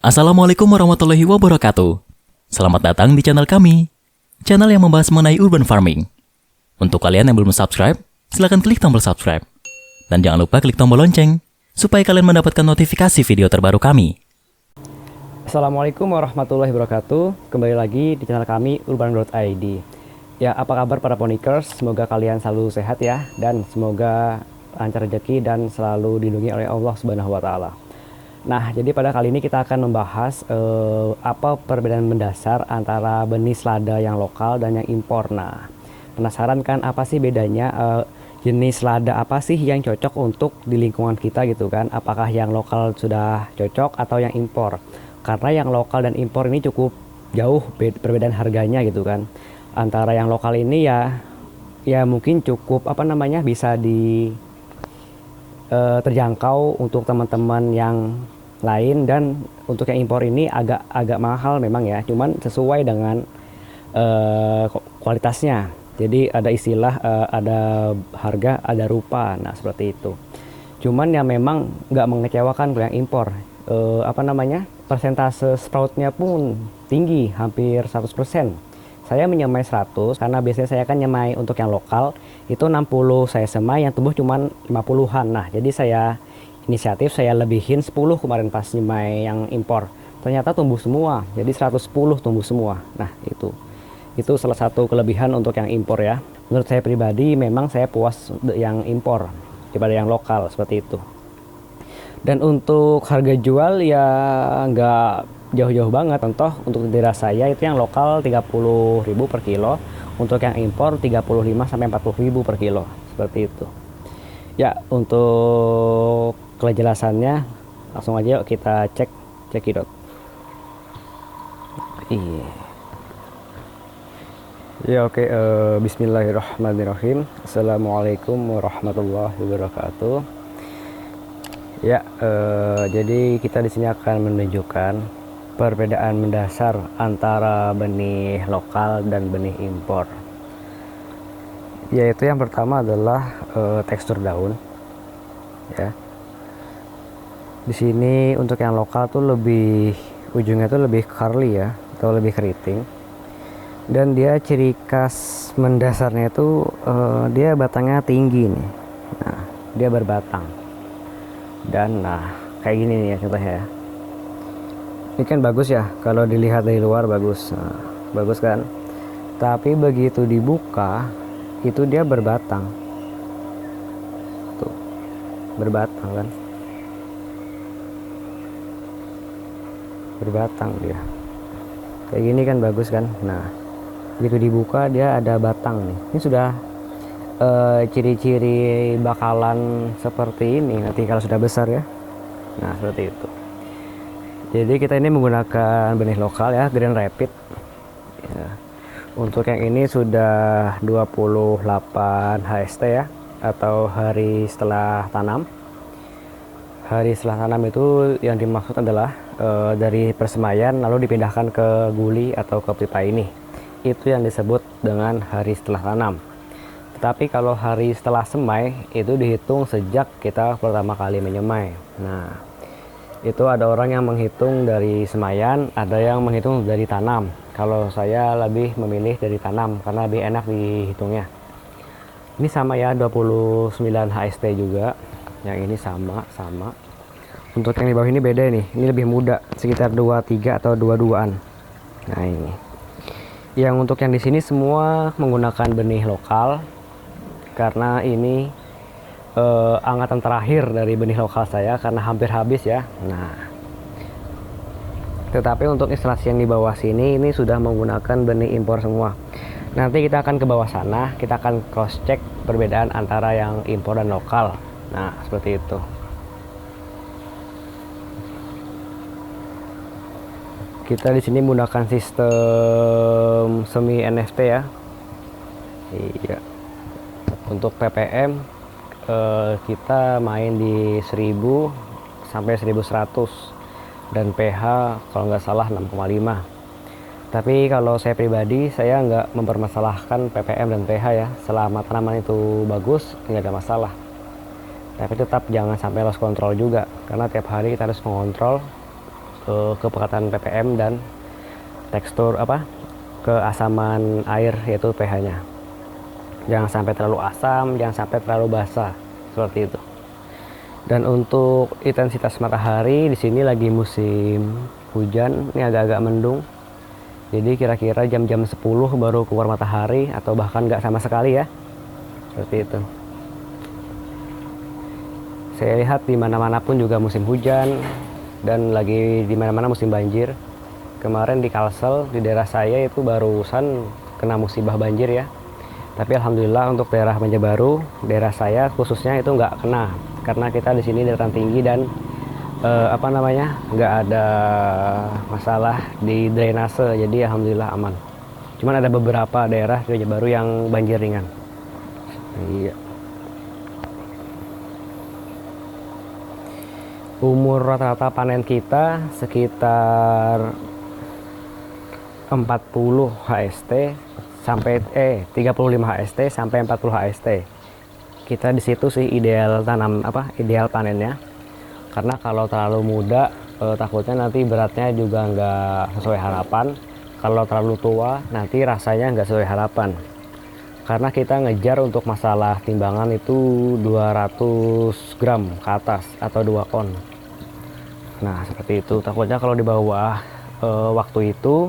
Assalamualaikum warahmatullahi wabarakatuh. Selamat datang di channel kami, channel yang membahas mengenai urban farming. Untuk kalian yang belum subscribe, silahkan klik tombol subscribe. Dan jangan lupa klik tombol lonceng, supaya kalian mendapatkan notifikasi video terbaru kami. Assalamualaikum warahmatullahi wabarakatuh. Kembali lagi di channel kami urban.id. Ya, apa kabar para ponikers? Semoga kalian selalu sehat ya, dan semoga lancar rezeki dan selalu dilindungi oleh Allah Subhanahu wa taala. Nah, jadi pada kali ini kita akan membahas apa perbedaan mendasar antara benih selada yang lokal dan yang impor. Nah, penasaran kan apa sih bedanya, jenis selada apa sih yang cocok untuk di lingkungan kita gitu kan? Apakah yang lokal sudah cocok atau yang impor? Karena yang lokal dan impor ini cukup jauh perbedaan harganya gitu kan. Antara yang lokal ini ya mungkin cukup bisa terjangkau untuk teman-teman yang lain, dan untuk yang impor ini agak mahal memang ya, cuman sesuai dengan kualitasnya. Jadi ada istilah ada harga ada rupa, nah seperti itu. Cuman yang memang nggak mengecewakan yang impor, persentase sproutnya pun tinggi, hampir 100%. Saya menyemai 100 karena biasanya saya kan nyemai untuk yang lokal itu 60 saya semai, yang tumbuh cuman 50-an. Nah, jadi saya inisiatif saya lebihin 10 kemarin pas nyemai yang impor. Ternyata tumbuh semua. Jadi 110 tumbuh semua. Nah, itu salah satu kelebihan untuk yang impor ya. Menurut saya pribadi memang saya puas yang impor daripada yang lokal seperti itu. Dan untuk harga jual ya nggak jauh-jauh banget. Contoh untuk daerah saya itu yang lokal 30.000 per kilo, untuk yang impor 35 sampai 40.000 per kilo, seperti itu. Ya, untuk kejelasannya langsung aja yuk kita cekidot. Ya oke, bismillahirrahmanirrahim. Assalamualaikum warahmatullahi wabarakatuh. Ya, jadi kita di sini akan menunjukkan perbedaan mendasar antara benih lokal dan benih impor. Yaitu yang pertama adalah tekstur daun. Ya. Di sini untuk yang lokal tuh ujungnya tuh lebih curly ya, atau lebih keriting. Dan dia ciri khas mendasarnya itu dia batangnya tinggi nih. Nah, dia berbatang. Dan nah, kayak gini nih ya contohnya ya. Ini kan bagus ya, kalau dilihat dari luar bagus. Nah, bagus kan? Tapi begitu dibuka, itu dia berbatang. Tuh, berbatang kan? Berbatang dia. Kayak gini kan bagus kan? Nah, begitu dibuka dia ada batang nih. Ini sudah ciri-ciri bakalan seperti ini nanti kalau sudah besar ya. Nah, seperti itu. Jadi kita ini menggunakan benih lokal ya, Grand Rapid ya. Untuk yang ini sudah 28 HST ya, atau hari setelah tanam. Hari setelah tanam itu yang dimaksud adalah dari persemaian lalu dipindahkan ke guli atau ke pipa ini. Itu yang disebut dengan hari setelah tanam. Tetapi kalau hari setelah semai itu dihitung sejak kita pertama kali menyemai. Nah, itu ada orang yang menghitung dari semaian, ada yang menghitung dari tanam. Kalau saya lebih memilih dari tanam karena lebih enak dihitungnya. Ini sama ya, 29 HST juga. Yang ini sama. Untuk yang di bawah ini beda nih. Ini lebih muda, sekitar 23 atau 22-an. Nah, ini. Yang untuk yang di sini semua menggunakan benih lokal karena ini angkatan terakhir dari benih lokal saya karena hampir habis ya. Nah, tetapi untuk instalasi yang di bawah sini ini sudah menggunakan benih impor semua. Nanti kita akan ke bawah sana, kita akan cross check perbedaan antara yang impor dan lokal. Nah, seperti itu. Kita di sini menggunakan sistem semi NSP ya. Iya. Untuk ppm kita main di 1000 sampai 1100, dan pH kalau nggak salah 6,5. Tapi kalau saya pribadi saya nggak mempermasalahkan ppm dan pH ya, selama tanaman itu bagus nggak ada masalah. Tapi tetap jangan sampai loss control juga, karena tiap hari kita harus mengontrol kepekatan ppm dan tekstur keasaman air, yaitu pH-nya. Jangan sampai terlalu asam, jangan sampai terlalu basah, seperti itu. Dan untuk intensitas matahari di sini lagi musim hujan, ini agak-agak mendung. Jadi kira-kira jam-jam 10 baru keluar matahari, atau bahkan nggak sama sekali ya. Seperti itu. Saya lihat di mana-mana pun juga musim hujan, dan lagi di mana-mana musim banjir. Kemarin di Kalsel, di daerah saya itu barusan kena musibah banjir ya. Tapi alhamdulillah untuk daerah Banjarbaru, daerah saya khususnya itu nggak kena, karena kita di sini dataran tinggi dan nggak ada masalah di drainase, jadi alhamdulillah aman. Cuman ada beberapa daerah di Banjarbaru yang banjir ringan. Iya. Umur rata-rata panen kita sekitar 40 HST sampai 35 HST sampai 40 HST. Kita di situ sih ideal ideal panennya. Karena kalau terlalu muda takutnya nanti beratnya juga nggak sesuai harapan. Kalau terlalu tua nanti rasanya nggak sesuai harapan. Karena kita ngejar untuk masalah timbangan itu 200 gram ke atas atau 2 on. Nah seperti itu, takutnya kalau di bawah waktu itu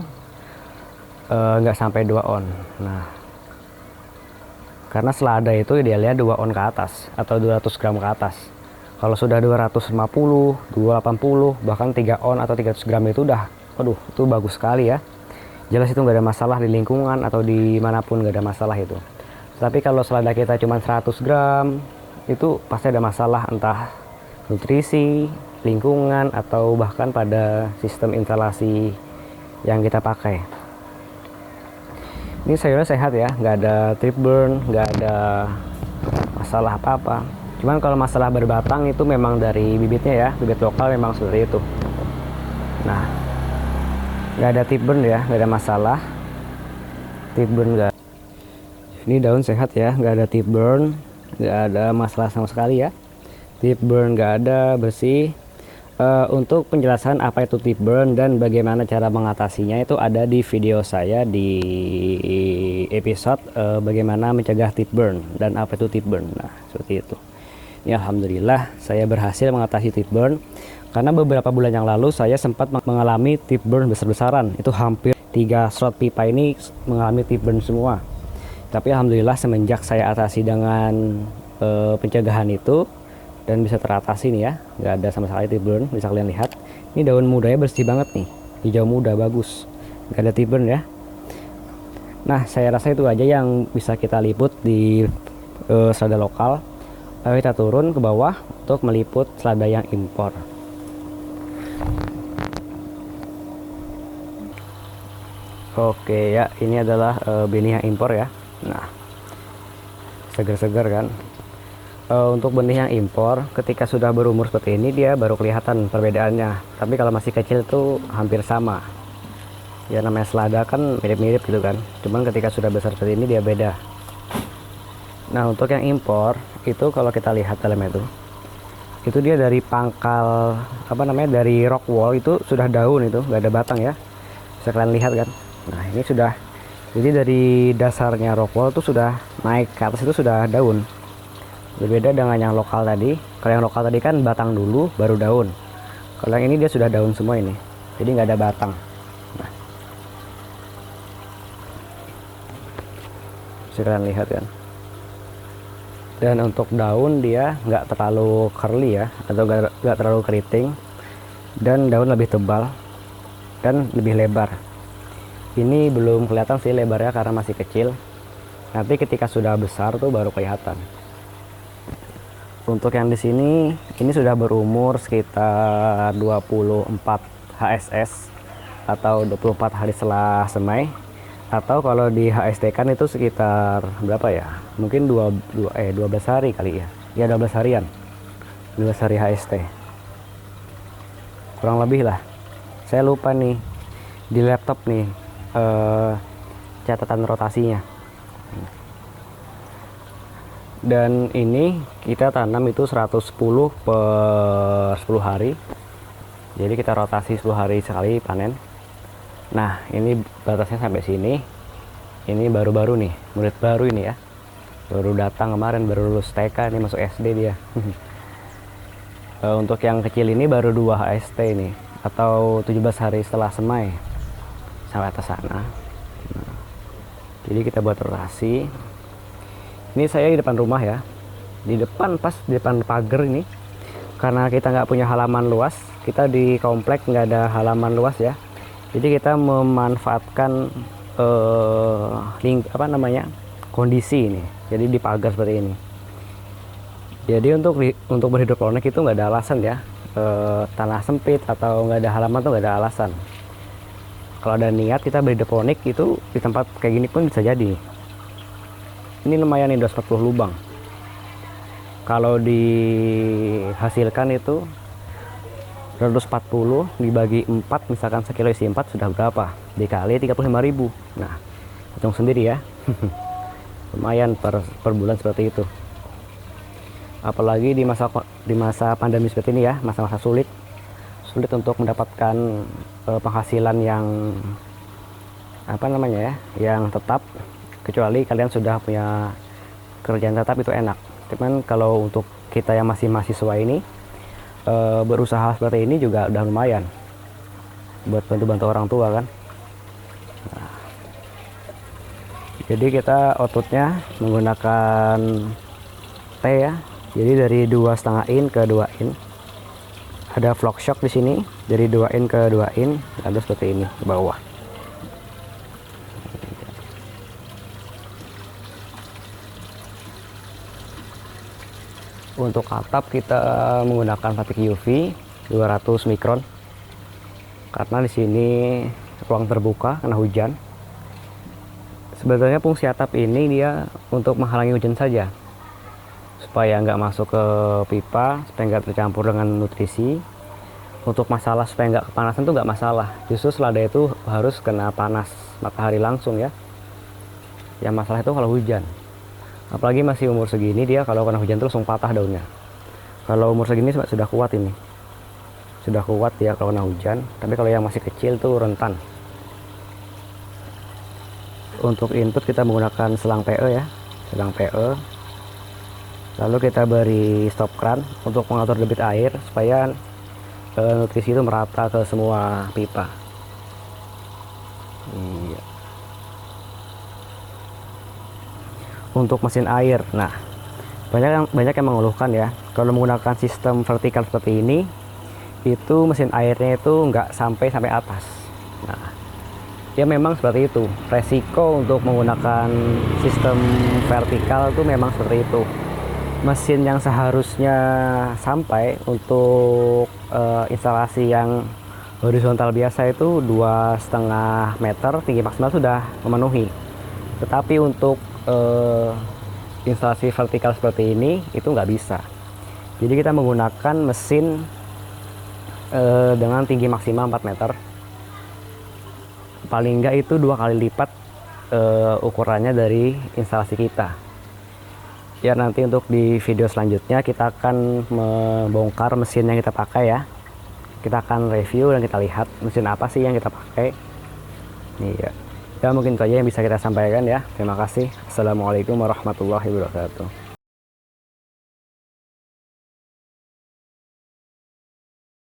nggak sampai 2 on. Nah karena selada itu idealnya 2 on ke atas atau 200 gram ke atas. Kalau sudah 250, 280, bahkan 3 on atau 300 gram itu udah, waduh, itu bagus sekali ya. Jelas itu nggak ada masalah di lingkungan atau dimanapun, nggak ada masalah itu. Tapi kalau selada kita cuma 100 gram, itu pasti ada masalah, entah nutrisi, lingkungan, atau bahkan pada sistem instalasi yang kita pakai. Ini sayurnya sehat ya, nggak ada trip burn, nggak ada masalah apa-apa. Cuman kalau masalah berbatang itu memang dari bibitnya ya, bibit lokal memang seperti itu. Nah, nggak ada trip burn ya, nggak ada masalah. Trip burn nggak. Ini daun sehat ya, nggak ada trip burn, nggak ada masalah sama sekali ya. Trip burn nggak ada, bersih. Untuk penjelasan apa itu tip burn dan bagaimana cara mengatasinya itu ada di video saya di episode bagaimana mencegah tip burn dan apa itu tip burn. Nah seperti itu. Ini alhamdulillah saya berhasil mengatasi tip burn, karena beberapa bulan yang lalu saya sempat mengalami tip burn besar-besaran. Itu hampir 3 slot pipa ini mengalami tip burn semua. Tapi alhamdulillah semenjak saya atasi dengan pencegahan itu dan bisa teratasi nih ya, nggak ada sama sekali tip burn. Bisa kalian lihat ini daun mudanya bersih banget nih, hijau muda bagus, nggak ada tip burn ya. Nah saya rasa itu aja yang bisa kita liput di selada lokal. Ayo kita turun ke bawah untuk meliput selada yang impor. Oke ya, ini adalah benih yang impor ya. Nah seger-seger kan. Untuk benih yang impor ketika sudah berumur seperti ini dia baru kelihatan perbedaannya, tapi kalau masih kecil tuh hampir sama ya. Namanya selada kan mirip-mirip gitu kan, cuman ketika sudah besar seperti ini dia beda. Nah untuk yang impor itu kalau kita lihat dalamnya itu dia dari pangkal dari rock wall itu sudah daun, itu nggak ada batang ya, bisa kalian lihat kan. Nah ini sudah, jadi dari dasarnya rock wall itu sudah naik ke atas, itu sudah daun. Berbeda dengan yang lokal tadi. Kalau yang lokal tadi kan batang dulu baru daun. Kalau yang ini dia sudah daun semua ini, jadi nggak ada batang. Nah, bisa kalian lihat kan. Dan untuk daun dia nggak terlalu curly ya, atau nggak terlalu keriting, dan daun lebih tebal dan lebih lebar. Ini belum kelihatan sih lebarnya karena masih kecil. Nanti ketika sudah besar tuh baru kelihatan. Untuk yang di sini, ini sudah berumur sekitar 24 HSS atau 24 hari setelah semai, atau kalau di HST kan itu sekitar berapa ya? Mungkin 12 hari kali ya. Ya 12 harian. 12 hari HST. Kurang lebih lah. Saya lupa nih di laptop nih catatan rotasinya. Dan ini kita tanam itu 110 per 10 hari. Jadi kita rotasi 10 hari sekali panen. Nah, ini batasnya sampai sini. Ini baru-baru nih, murid baru ini ya. Baru datang kemarin, baru lulus TK, ini masuk SD dia. Untuk yang kecil ini baru 2 HST ini, atau 17 hari setelah semai sampai atas sana. Nah, jadi kita buat rotasi. Ini saya di depan rumah ya, di depan, pas di depan pagar ini. Karena kita nggak punya halaman luas, kita di komplek nggak ada halaman luas ya. Jadi kita memanfaatkan kondisi ini. Jadi di pagar seperti ini. Jadi untuk berhidroponik itu nggak ada alasan ya. Tanah sempit atau nggak ada halaman tuh nggak ada alasan. Kalau ada niat kita berhidroponik itu di tempat kayak gini pun bisa jadi. Ini lumayan nih, 240 lubang. Kalau dihasilkan itu 240 dibagi 4, misalkan sekilo isi 4 sudah berapa? Dikali 35.000. Nah, hitung sendiri ya. Lumayan per bulan seperti itu. Apalagi di masa pandemi seperti ini ya, masa-masa sulit untuk mendapatkan penghasilan yang yang tetap, kecuali kalian sudah punya kerjaan tetap, itu enak. Cuman kalau untuk kita yang masih mahasiswa ini, berusaha seperti ini juga udah lumayan buat bantu-bantu orang tua kan. Nah, jadi kita outputnya menggunakan T ya. Jadi dari 2,5 in ke 2 in. Ada flock shock di sini, dari 2 in ke 2 in, lalu seperti ini ke bawah. Untuk atap kita menggunakan batik UV 200 mikron. Karena di sini ruang terbuka kena hujan. Sebetulnya fungsi atap ini dia untuk menghalangi hujan saja. Supaya nggak masuk ke pipa, supaya nggak tercampur dengan nutrisi. Untuk masalah supaya nggak kepanasan tuh nggak masalah. Justru selada itu harus kena panas matahari langsung ya. Yang masalah itu kalau hujan. Apalagi masih umur segini, dia kalau kena hujan terus langsung patah daunnya. Kalau umur segini sudah kuat ini. Sudah kuat ya kalau kena hujan. Tapi kalau yang masih kecil tuh rentan. Untuk input kita menggunakan selang PE ya. Selang PE. Lalu kita beri stop kran untuk mengatur debit air supaya nutrisi itu merata ke semua pipa. Iya. Untuk mesin air, nah banyak yang mengeluhkan ya, kalau menggunakan sistem vertikal seperti ini, itu mesin airnya itu nggak sampai atas. Nah, ya memang seperti itu. Resiko untuk menggunakan sistem vertikal itu memang seperti itu. Mesin yang seharusnya sampai untuk instalasi yang horizontal biasa itu 2,5 meter tinggi maksimal sudah memenuhi. Tetapi untuk instalasi vertikal seperti ini itu nggak bisa. Jadi kita menggunakan mesin dengan tinggi maksimal 4 meter. Paling nggak itu 2 kali lipat ukurannya dari instalasi kita. Ya nanti untuk di video selanjutnya kita akan membongkar mesin yang kita pakai ya. Kita akan review dan kita lihat mesin apa sih yang kita pakai. Iya. Ya mungkin itu aja yang bisa kita sampaikan ya. Terima kasih. Assalamualaikum warahmatullahi wabarakatuh.